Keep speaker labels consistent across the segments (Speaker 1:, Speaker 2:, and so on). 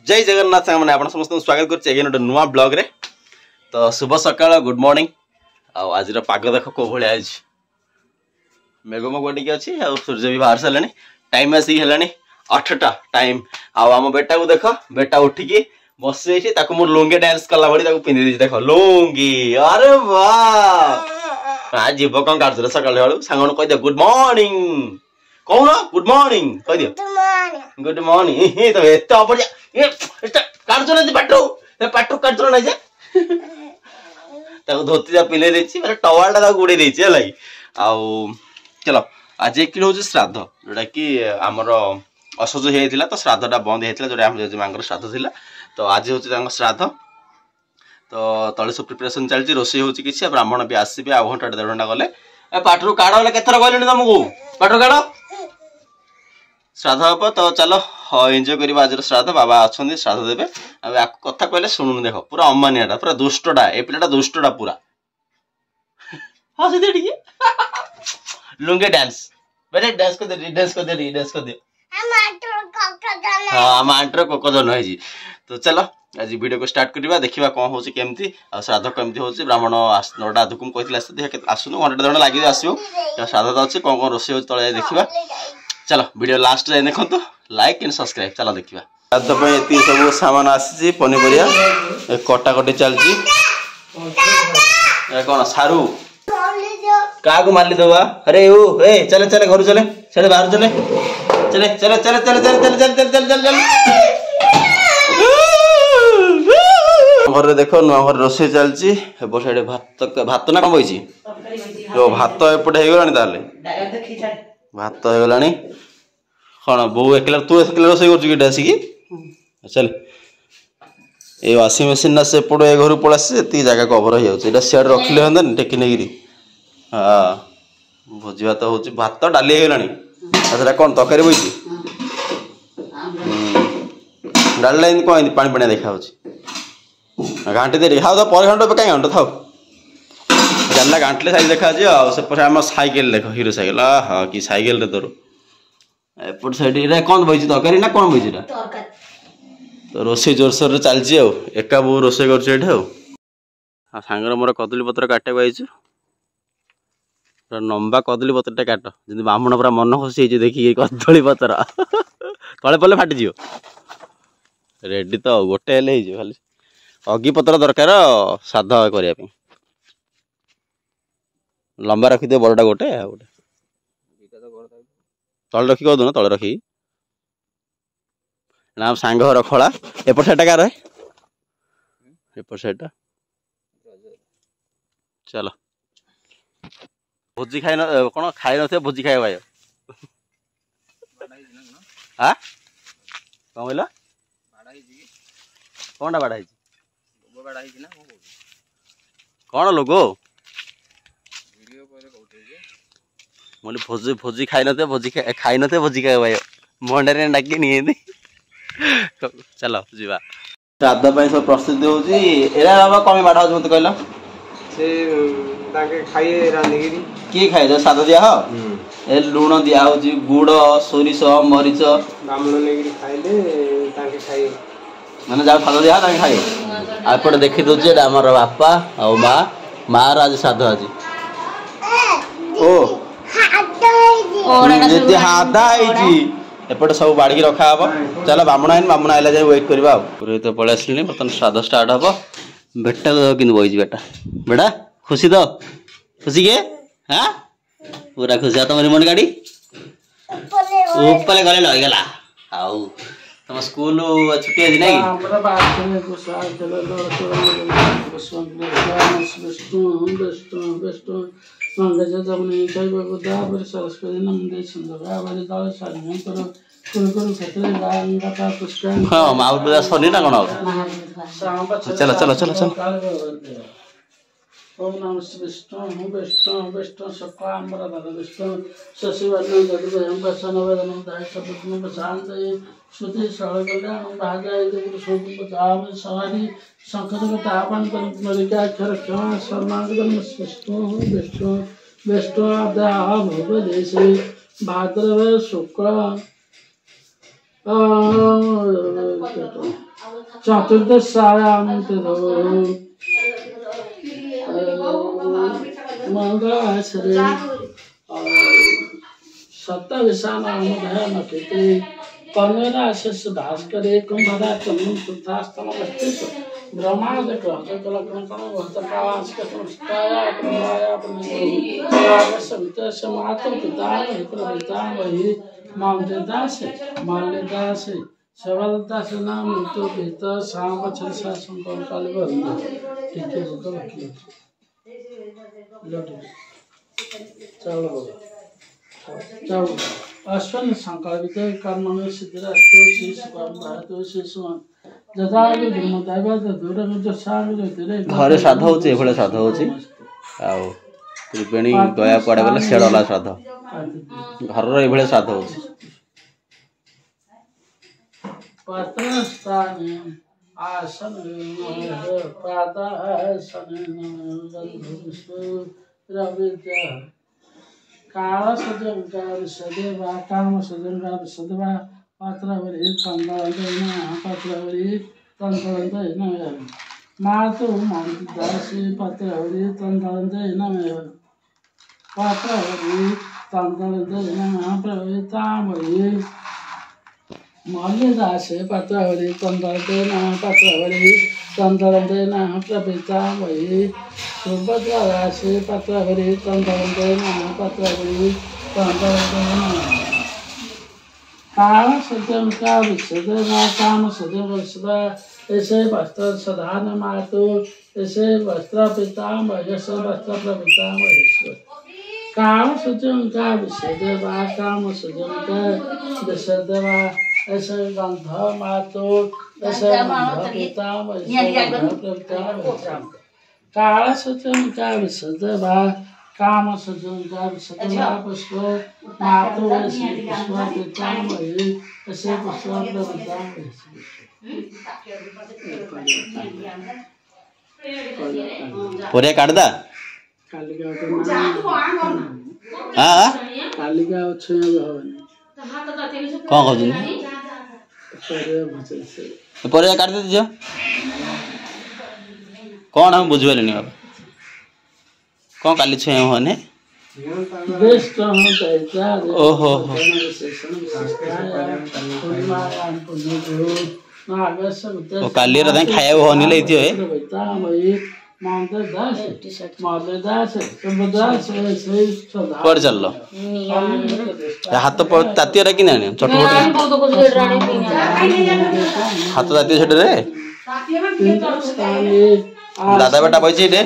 Speaker 1: जय जगन्नाथ मैंने आप समस्त स्वागत कर नुआ ब्लॉग रे। तो शुभ सकाळ गुड मॉर्निंग। आज पाग देख को भाई आज मेघमग टी अच्छी सूर्य भी बाहर सारे टाइम आसिक है 8टा टाइम। आम बेटा को देख बेटा उठिकी बस मुझे लुंगी डांस कला भाई पिंधि देख लुंगी। अरे वाह जीव कौन काटुल सकाल सांग कह गुड मॉर्निंग कौन गुड मॉर्निंग कह दियो गुड मॉर्निंग। तो एत बढ़िया काटुच ना पाठ पाठ काटुल ना धोती जा पिले मैंने टवाल टा गुड़े है। चलो आज एक हूँ श्राद्ध जोटा कि आमर असहज होता तो श्राद्धटा बंद होता जो आम जेजेमा श्राद्ध था। तो आज हूँ श्राद्ध तो तले सब प्रिपरेसन चलती रोषे हो कि ब्राह्मण भी आसवे आ घंटा 1.5 घंटा गले पाठर काढ़ गले केथर कहली तुमको पाठर काढ़ श्राद्ध हम। तो चलो एंजॉय करवा आज श्राद्ध बाबा अच्छा श्राद्ध देवे कथा कहले शुणुन देख पूरा अमानियाटा पूरा दुष्टटा ए पिलाटा दुष्टटा पूरा हाँ सीधे लुंगे डांस बेटे डांस कर दे डांस कर दे डांस कर दे हाँ आम आंटर कोकजन है। तो चलो आज वीडियो को स्टार्ट करवा देखा कौन हो केमती श्राद्ध केमती हो ब्राह्मण 9टा आधुक कहते आसुन घंटे 2 घंटा लगे आसो श्राद्ध तो अच्छे कौन कौन रोषे हो तले देखा। चलो वीडियो लास्ट जाए देखो लाइक एंड सब्सक्राइब चलो देखा। श्राद्ध ये सब सामान आसी पनीपरिया कटाकटी चलती कौन सारू क्या को मार दबा। अरे ओ ए चले चले घर चले चले बाहर चले चले चले चले चले चले चले चले चले चले चले घर देख नुआ घर रोषे चलती साइड भात भात ना कम बची भात एपटे हो भात हो कौन बो एक तू एक रोषे कर आसिक चल ये वाशिंग मशीन ना से पड़ो ए घर पलि जगह कभर हो सियाड़ रखिले हम टेकी नहीं हाँ भोजी भात हो भात डाली होगा कौन तरकारी बची डालना कौन पानी पानी देखा घाटी दे हाँ तो पर घंटा कहीं घंटा था जाना घाटले साइज देखा से आम सैकेल देख हिरो सैकेल हाँ कि सैकेल रे तोर एपट साइड कौन बची तरकारी ना कौन बची तो रोषे जोरसोर चलती एका बो रोषे कर सांगर मोर कदली पत्र काटे आई लंबा कदली पत्रटा काट जमी ब्राह्मण पूरा मन खुशी देखिए कदली पत्र तले पड़े फाटिज रेडी तो गोटे खाली अगी पत्र दरकार श्राद्ध करने लंबा रखिदे बड़टा गोटे गोटे तले रखी कह दून तले रखी ना सांग घर खला एपट साइड कार एपट साइड चलो भोजी खाई कौन खाई न भोजी खाए भाई हाँ कौन कहला कौनटा बाड़ा कौन लोगो बोले भोजी भोजी खाई न भोजी खाई न भोजी खाए भाई मंडे डाक नहीं चलो जीवा श्राद्ध सब प्रस्तुति होगा बाबा कमी बाढ़ हो मत कहला किए खाए जो श्राद्ध दिया ए लुण दिया गुड़ सोरिष मरीच मैंने जहाँ श्राद्ध दिया खाए आपटे देखी दूसरे आम बापा आ माँ माँ आज श्राद्ध आज ओ हादा एपटे सब बाड़ी रखा हम चलो बामण आइला जाए वेट करवा पुरोहित पलि आसली बर्तमान श्राद्ध स्टार्ट हम बेटा कि बही बेटा बेटा खुशी तो खुशी के हाँ पूरा खुशी तुम रिमोट गाड़ी ऊपर गले लईगला आउ तुम स्कूल छुट्टी आज हाँ माउट पूजा सनी ना कौन चलो चलो चलो चलो ओम नमः विष्णु विष्णु विष्णु शुक्लांबरधर विष्णु शशिवर्णं चतुर्भुजं प्रसन्नवदनं ध्यायेत् प्रशान्तये श्रुति सर्वकल्याणं भाजाय देवसुतं सवारी शंकरतापं परिमलिकाक्षर क्षमा शर्मागतं विष्णु विष्णु विष्णु अद्याः भूपदेशे भाद्रव शुक्ल
Speaker 2: चतुर्दशायां मंगलाचरे सप्तविशानामधयमकृते तन्वेनाशस्य भास्करे कुम्भदा चन्द्रं तथास्तमवस्थित ब्रह्मांड ग्रहकलकणकणो भक्तकावास्कसंस्थाया प्रभाया प्रनिधौ वितस्य मातु पितामहि माल्यदासे सबलदास नाम तो बेहतर शाम बचन शासन कौन काले बंद ठीक है तो बाकी चलो चलो अश्वन संकल्पित कर्म में सिद्धिरास्तो शेष भारत शेष जदागे धर्म दैवत दूर में जो सागे तेरे
Speaker 1: घरे श्राद्ध होचे एभले श्राद्ध होचे आउ त्रिवेणी गया पड़े गले सेडला श्राद्ध घर रो एभले श्राद्ध होचे
Speaker 2: पत्रस्थाने आसन पादासन रविद्या काल सजंकार सदेवा काम सजंकार सदेवा पात्रवरी तंत्रवरी मातु दासी पात्रवरी तंत्रवरी पात्रवरी तंत्रवरी तामरी मल्लिदासे पात्रवरी पात्रवरी प्रपितामही सुभद्रादासे पात्रवरी पात्रवरी काम सत्यम का विषदना काम सत्यम सदा ऐसे वस्त्र सधान मातु ऐसे वस्त्र पितामह ऐसे वस्त्र प्रपितामह काम सत्यम का विषदवा काम सत्यम का विषदवा ऐसे गंध मातो ऐसे गंध पितामह काल सत्यम का विषदवा काम सज्जन का सत्या पुष्प मातो ऐसे पुष्प पितामह ऐसे पुष्प पितामह
Speaker 1: पोरे काटदा
Speaker 2: कालिका
Speaker 1: हां
Speaker 2: कालिका छय भवन
Speaker 1: कोन कहजन पोरे काट दे दियो कोन हम बुझबेलनी अब कोन काली छय होने
Speaker 2: बेस्ट हम कहता
Speaker 1: ओहो ओ काली रे खाया होनी लेतियो है पर चल लो हाथ ताती रे कि ना चटपट हाथ ताती छट रे दादा बेटा बैठे रे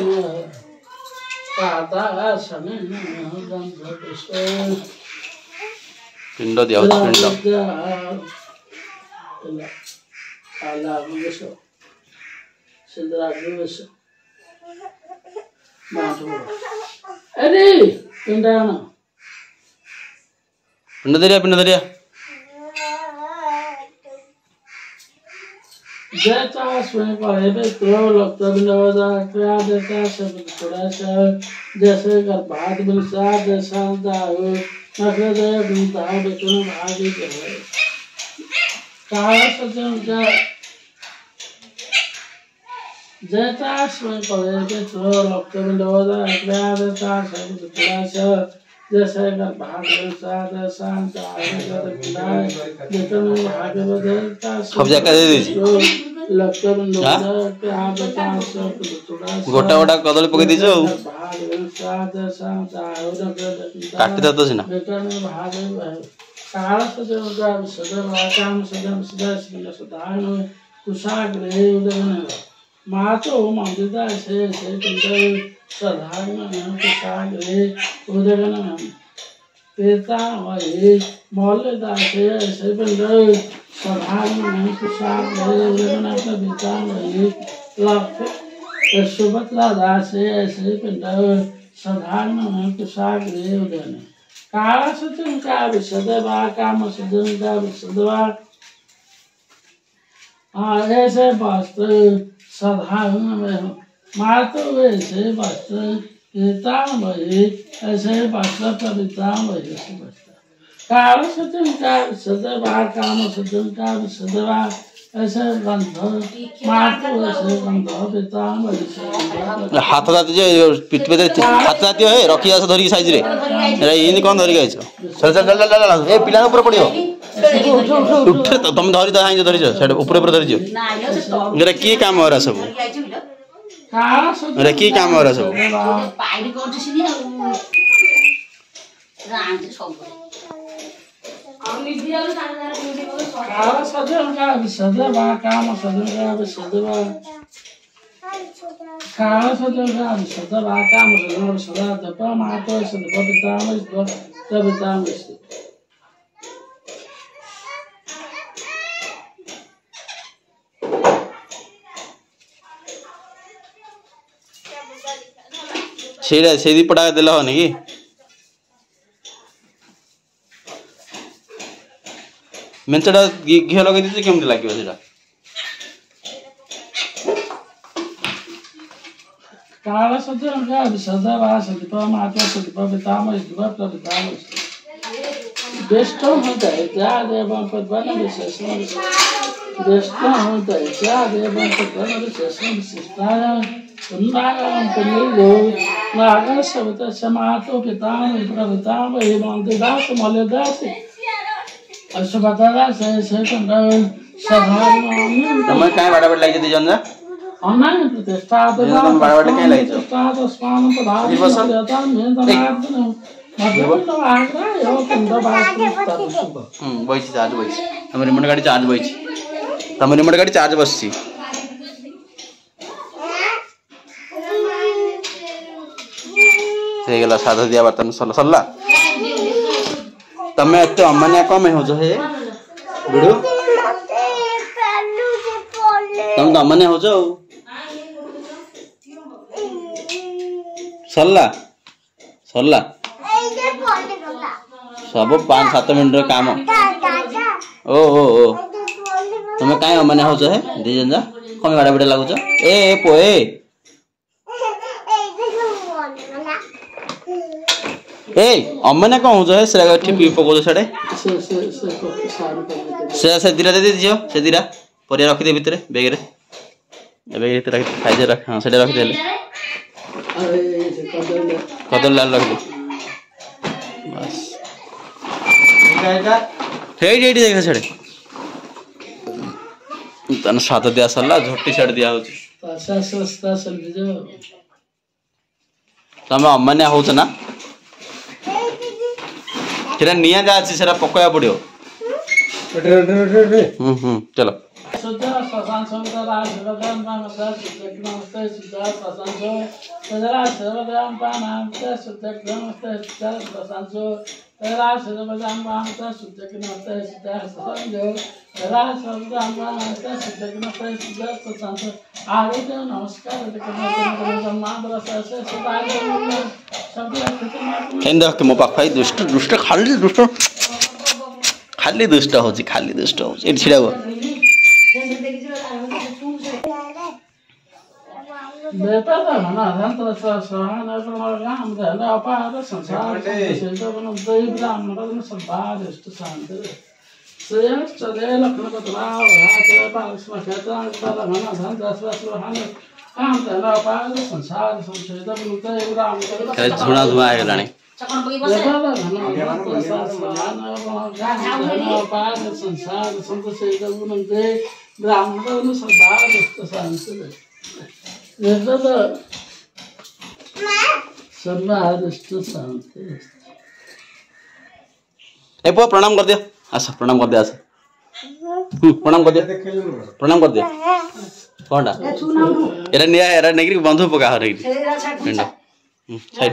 Speaker 1: पिंड दिया पिंड
Speaker 2: अरे पिंडाना
Speaker 1: पिंड दरिया
Speaker 2: जैसा स्वयं पढ़े पे तो लगता भी नवदा क्या देता सब थोड़ा सा जैसे गर्भात बिलसा जैसा दाओ नखरे दे बिलता बेतन भागी जो है काला सजन का जैसा स्वयं पढ़े पे तो लगता भी नवदा क्या देता सब थोड़ा सा जैसे गर्भात बिलसा जैसा दाओ बेतन भागी बदलता
Speaker 1: सब जगह दे दीजिए गोटा गोटा कदली पकई दीजो काटी दो सिना
Speaker 2: मातो मंदिता से साधारण उदगन पिता वही मौल्यदासे ऐसे पिंड साधारण कुशाग पिता वही सुभद्रा दासे ऐसे पिंड साधारण कुशाग उदयन काल सत्यम का विषदवा काम सत्यम का विषदवा ऐसे वस्त्र साधारण में मातो ऐसे वस्त्र पिता वही ऐसे वस्त्र प्रपिता वही ऐसे वस्त्र काल सजन का सदवा काम सजन का सदवा ऐसे गंध मारते ऐसे गंध बेताम ऐसे
Speaker 1: हाथ जाती जे पिट पे हाथ जाती है रखी आस धरी साइज रे रे इन कोन धरी गइछ चल चल चल चल ए पिला ऊपर पड़ियो उठ तो तुम धरी तो हाइ धरी जो सेड ऊपर ऊपर धरी जो रे की काम हो रहा सब
Speaker 2: काल सजन
Speaker 1: रे की काम हो रहा सब
Speaker 3: पाइड कोट सिनी रांच सब
Speaker 2: काल सजन का सदवा काम सजन का सदवा काल सजन का सदवा काम सजन सदा तप मातो सदवा बेताम बेताम
Speaker 1: सेडा सेदी पड़ा देला हो नहीं मेंचडा घियो लगे दिते केमति लागियो सेडा
Speaker 2: काल सजन का सदवा सदवा मातो सदवा बेताम बेस्ट होता है क्या देवं पद्मन विशेषण बेस्ट होता है क्या देवं पद्मन विशेषण विशिष्टाय उन्नागम कलिलो नागर शब्द समातो पिताम प्रभुताम हेमंतदास मलदास अशुभदास से कंगन साधारण
Speaker 1: तमे काय बाडा लागी जति जनजा
Speaker 2: अनन प्रतिष्ठा तो
Speaker 1: बाडा काय लागी
Speaker 2: प्रतिष्ठा तो स्नान पदार्थ देवता में तनार्दन मधुर तो आग्रा यो कंद बात
Speaker 1: बइछि चार्ज बइछि हम रिमोट गाड़ी चार्ज बइछि तम रिमोट गाड़ी चार्ज बसछि से गेला साधा दिया बर्तन सल्ला तमे एते अमान्या कम हो जो हे बिडू तुम तो अमान्या हो जो सल्ला सल्ला सब 5-7 मिनट रो काम ओ तुम काय अमान्या हो जो हे दी जनजा कम बाडा बडा लागुछ ए पोए ए अम्मने कौन हो जाए सेरा टिपी पको छडे से दिरा दे दियो से दिरा परिया रखि दे भीतर बैग रे बैग रे रख खाइ रख हां सेडा रख देले कदल लाल रख दे बस हेडी हेडी देख छडे तन साथ दिया सल्ला झोटी छड दिया होची
Speaker 2: पासा सस्ता समझ जो
Speaker 1: तमे अम्मने होछ ना तेरा निया जा अछि सेरा पकोया पड़ियो चलो
Speaker 2: सुधा ससान संता राज भगवान नमस्ते सुधक नमस्ते सुधा ससान सो तेरा सर्वदाम नमस्ते सुधक नमस्ते सुधा ससान सो तेरा सर्वदाम नमस्ते सुधक नमस्ते सुधा ससान सो तेरा सर्वदाम नमस्ते सुधक नमस्ते सुधा ससान सो आगे जो नमस्कार करना माधव से सदा सब
Speaker 1: केंदा के मो पाखाई दुष्ट दुष्ट खाली दुष्ट होची खाली दुष्ट होची एठी छिडाबो
Speaker 2: बेटा था ना धंतर सहन राम रहना अपार संसार से तो बनो दई ब्राह्मण का संभार इष्ट शांति स्वयं चले लखन का तलाव हाथ पास में कहता है ना धंतर सहन काम रहना अपार संसार से तो बनो दई ब्राह्मण का
Speaker 1: झुणा धुआ है लाणी
Speaker 3: चकन बई बस
Speaker 2: बेटा था ना अपार संसार संत से तो बनो दई ब्राह्मण का संभार इष्ट शांति शांति
Speaker 1: ए पो प्रणाम कर दियो आसा प्रणाम कर दियो आसा प्रणाम कर दियो प्रणाम कर दियो कोनडा एरा निया एरा नेगरी बंधु पका हरे पिंड साइड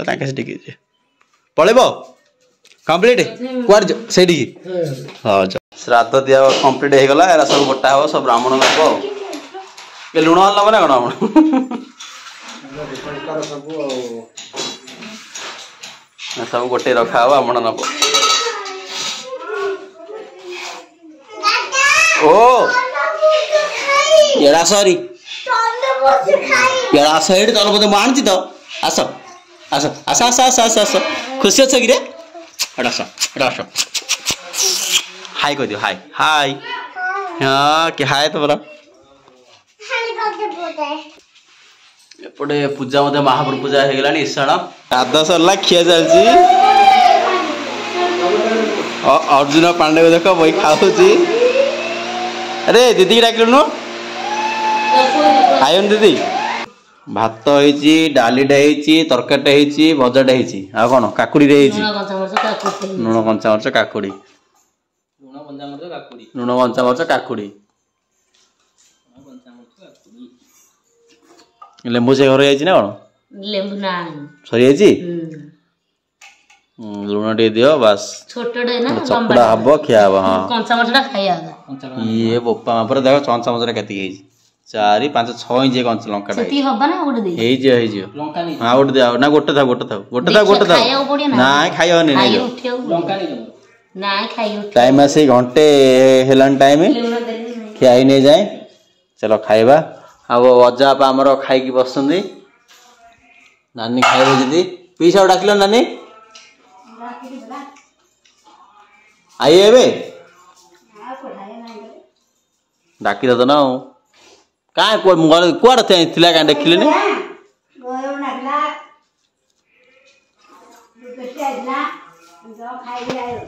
Speaker 1: ताके से टिके पळेबो कंप्लीट कुआर सेडी हां श्राद्ध दिया कंप्लीट हो गला एरा सब गोटा हो सब ब्राह्मण लगबो ए लुण हल्ला बना कोन सब गोटे रखा हो ब्राह्मण नब ओ एड़ा सॉरी एड़ा साइड तल बोते मानछि तो आस आस आस आस आस आस आस खुशी अच्छे कि हाय कह दियो हाय हाय हाँ कि हाय तो बरा एपटे पूजा मत महाप्रभु पूजा हो गला ईशाण गाध सरला खिया चलती अर्जुन पांडे को देख बही खाऊची अरे दीदी डाकिलु आयन दीदी भात होइची डालीटा होइची तरकारीटा होइची भजाटा होइची आ कोन काकुड़ी होइची लूण कंचा मरच काकुड़ी लूण कंचा मरच काकुड़ी लेंबू से घर जाइची ना कोन
Speaker 3: लेंबू ना
Speaker 1: सरी जाइची लूण टे दियो बस
Speaker 3: छोटडे ना
Speaker 1: चपड़ा हबो खिया हबो हां
Speaker 3: कंचा मरचटा खाइया
Speaker 1: ये बोपा पर देखो कंचा मरचटा केती होइची 4 5 6 इंच कंचा लंका
Speaker 3: सेती हबा ना गोटे दे
Speaker 1: हे जे लंका नहीं हां गोटे दे ना गोटे था ना खाइयो नहीं नहीं
Speaker 3: लंका नहीं ना खाइयो
Speaker 1: टाइम आसे घंटे हेलन टाइम खिया ही नहीं जाए चलो खाइबा अब अजा आपा हमर खाई की बसंदी नानी खाइबो जदी पीसा डाकिलो नानी आई एबे डाकी दो ना का को मोबाइल कोड थिला का देखिले ने
Speaker 4: गोयो नागला बेटा आइला जो खाई आयो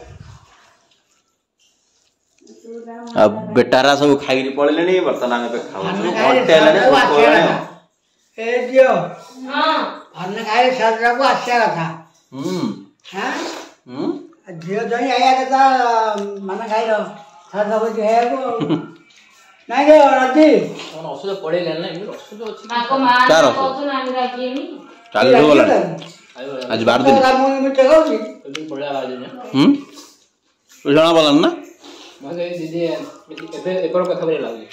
Speaker 1: अब बेटारा सब खाई पड़ले नहीं बर्तमान पे खाओ घंटे लाने
Speaker 4: ए दियो हां अन्न खाई सजरा को आशा था हां दियो जई आया था मन खाई रो सजरा को है को नहीं गे राती
Speaker 2: कौन औषध पड़े लेना है औषध अछि
Speaker 3: काको मां
Speaker 1: क्या रस?
Speaker 3: को नानी राखी नी
Speaker 1: चालू हो गला आज 12 दिन
Speaker 4: मुझे जगाउनी
Speaker 2: दिन पड़ला बार दिन
Speaker 1: उजाना बोलन ना
Speaker 2: मगे दीदी एबे एकर कथा बरे लागली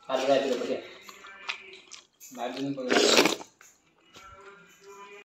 Speaker 2: काल रात रे बढिया 12 दिन पड़ला